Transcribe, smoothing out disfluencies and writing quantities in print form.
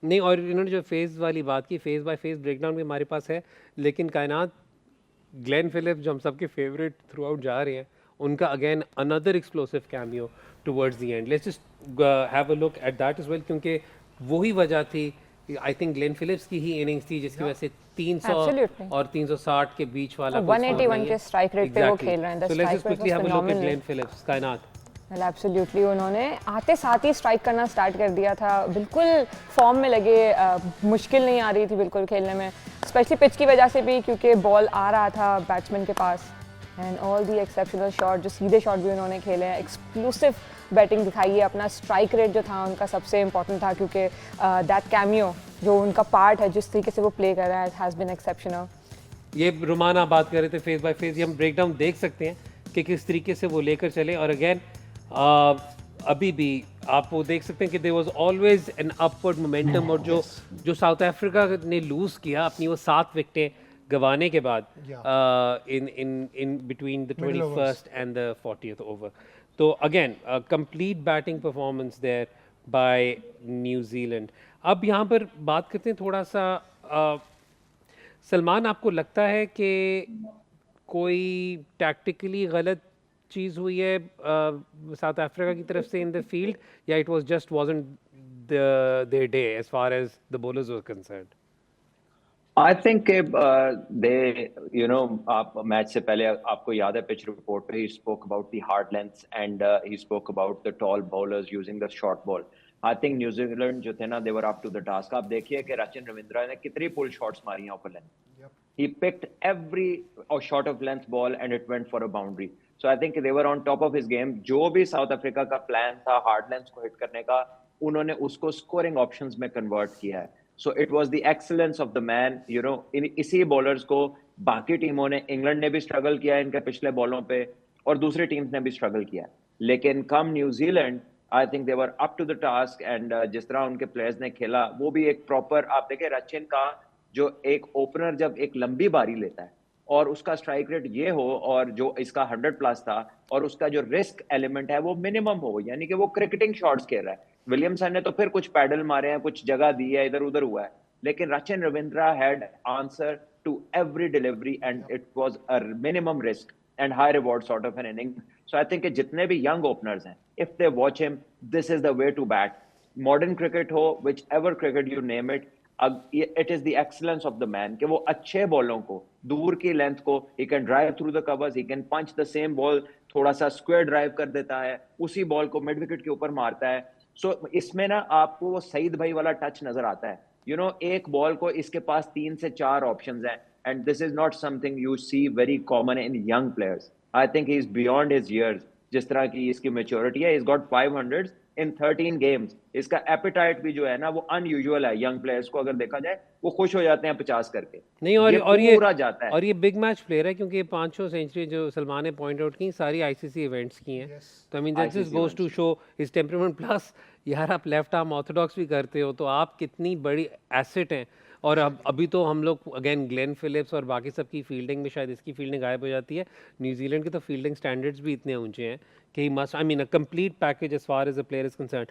नहीं, और इन्होंने जो फेज़ वाली बात की, फेज़ बाय फेज़ ब्रेकडाउन भी हमारे पास है, लेकिन कायनात ग्लेन फिलिप्स जो हम सबके फेवरेट थ्रू आउट जा रहे हैं, उनका again another explosive cameo towards the end. Let's just have a look at that as well, क्योंकि वही वजह थी, आई थिंक ग्लेन फिलिप्स की ही इनिंग्स थी जिसकी वजह से 300 एब्सोल्युटली, और 360 के बीच वाला कोई स्कोर 181 नहीं है। के स्ट्राइक रेट पे वो एग्जैक्टली, खेल रहे हैं, the so let's strike just rate quickly was have a look eight phenomenal. Glenn Phillips. कायनात वेल एब्सोल्युटली, उन्होंने आते साथ ही स्ट्राइक करना स्टार्ट कर दिया था, बिल्कुल फॉर्म में लगे, मुश्किल नहीं आ रही थी बिल्कुल खेलने में, स्पेशली पिच की वजह से भी, क्योंकि बॉल आ रहा था बैट्समैन के पास। And all the exceptional shot, जो सीधे शॉट भी उन्होंने खेले हैं, एक्सक्लूसिव बैटिंग दिखाई है। अपना स्ट्राइक रेट जो था उनका सबसे इंपॉर्टेंट था, क्योंकि दैट कैमियो जो उनका पार्ट है, जिस तरीके से वो प्ले कर रहा है, हैज़ बीन एक्सेप्शनल। ये रुमान आप बात कर रहे थे फेज बाय फेज, ये हम ब्रेकडाउन देख सकते हैं कि किस तरीके से वो लेकर चले। और अगेन अभी भी आप वो देख सकते हैं कि there was always an upward momentum. और जो जो साउथ अफ्रीका ने लूज़ किया अपनी वो 7 विकेटें गंवाने के बाद in in in between the 21st and the 40th over, तो again complete batting performance thereby New Zealand. अब यहाँ पर बात करते हैं थोड़ा सा, सलमान, आपको लगता है कि कोई टैक्टिकली गलत चीज़ हुई है साउथ अफ्रीका की तरफ से इन द फील्ड, या it was just wasn't their day as far as the bowlers were concerned? I think they आप मैच से पहले आपको याद है पिच रिपोर्ट पे he spoke about the hard lengths and he spoke about the tall bowlers using the short ball. I think New Zealand जो थे ना, दे were up to the task. आप देखिए कि रचिन रविंद्रा ने कितनी पुल शॉट्स मारी हैं ऊपर length. He picked every shot of length ball and it went for a boundary. So I think they were on top of his game. जो भी साउथ अफ्रीका का प्लान था हार्ड लेंथ को हिट करने का, उन्होंने उसको स्कोरिंग ऑप्शंस में कन्वर्ट किया है। So it was the excellence of the man, इसी बॉलर्स को बाकी टीमों ने, इंग्लैंड ने भी स्ट्रगल किया इनके पिछले बॉलों पे, और दूसरी टीम्स ने भी स्ट्रगल किया। लेकिन come New Zealand, I think they were up to the task. And जिस तरह उनके प्लेयर्स ने खेला, वो भी एक प्रॉपर, आप देखें रचिन का जो एक ओपनर जब एक लंबी बारी लेता है और उसका स्ट्राइक रेट ये हो, और जो इसका 100 प्लस था, और उसका जो रिस्क एलिमेंट है वो मिनिमम हो, यानी कि वो क्रिकेटिंग शॉट्स खेल रहा है। विलियमसन ने तो फिर कुछ पैडल मारे हैं, कुछ जगह दी है, इधर उधर हुआ है, लेकिन Rachin Ravindra had answer to every delivery and it was a minimum risk and high reward sort of an inning. So I think जितने भी यंग ओपनर्स हैं, if they watch him, this is the way to bat. Modern cricket हो, whichever cricket you name it, it is the excellence of the man कि वो अच्छे बॉलों को, दूर की लेंथ को, he can drive through the covers, he can punch the same ball, थोड़ा सा स्क्वायर ड्राइव कर देता है, उसी बॉल को मिड विकेट के ऊपर मारता है। सो इसमें ना आपको वो सईद भाई वाला टच नजर आता है। एक बॉल को इसके पास 3 से 4 ऑप्शंस हैं, and this is not something you see very common in young players. I think he is beyond his years. जिस तरह की इसकी मेच्योरिटी है, इज गॉट 500 इन 13 गेम्स। इसका एपिटाइट भी जो है ना, वो अनयूजुअल है। यंग प्लेयर्स को अगर देखा जाए, वो खुश हो जाते हैं 50 करके, नहीं, ये पूरा जाता है। और ये बिग मैच प्लेयर है, क्योंकि 500 सेंचुरी जो सलमान ने पॉइंट आउट की सारी आईसीसी इवेंट्स की हैं। तो I mean that just goes to show his temperament. Plus यार, आप लेफ्ट आर्म ऑर्थोडॉक्स भी करते हो, तो आप कितनी बड़ी एसेट हैं। और अब अभी तो हम लोग अगेन ग्लेन फिलिप्स और बाकी सब की फील्डिंग में शायद इसकी फील्डिंग गायब हो जाती है। न्यूजीलैंड के तो फील्डिंग स्टैंडर्ड्स भी इतने ऊंचे हैं कि must, I mean, a complete package as far as a player is concern.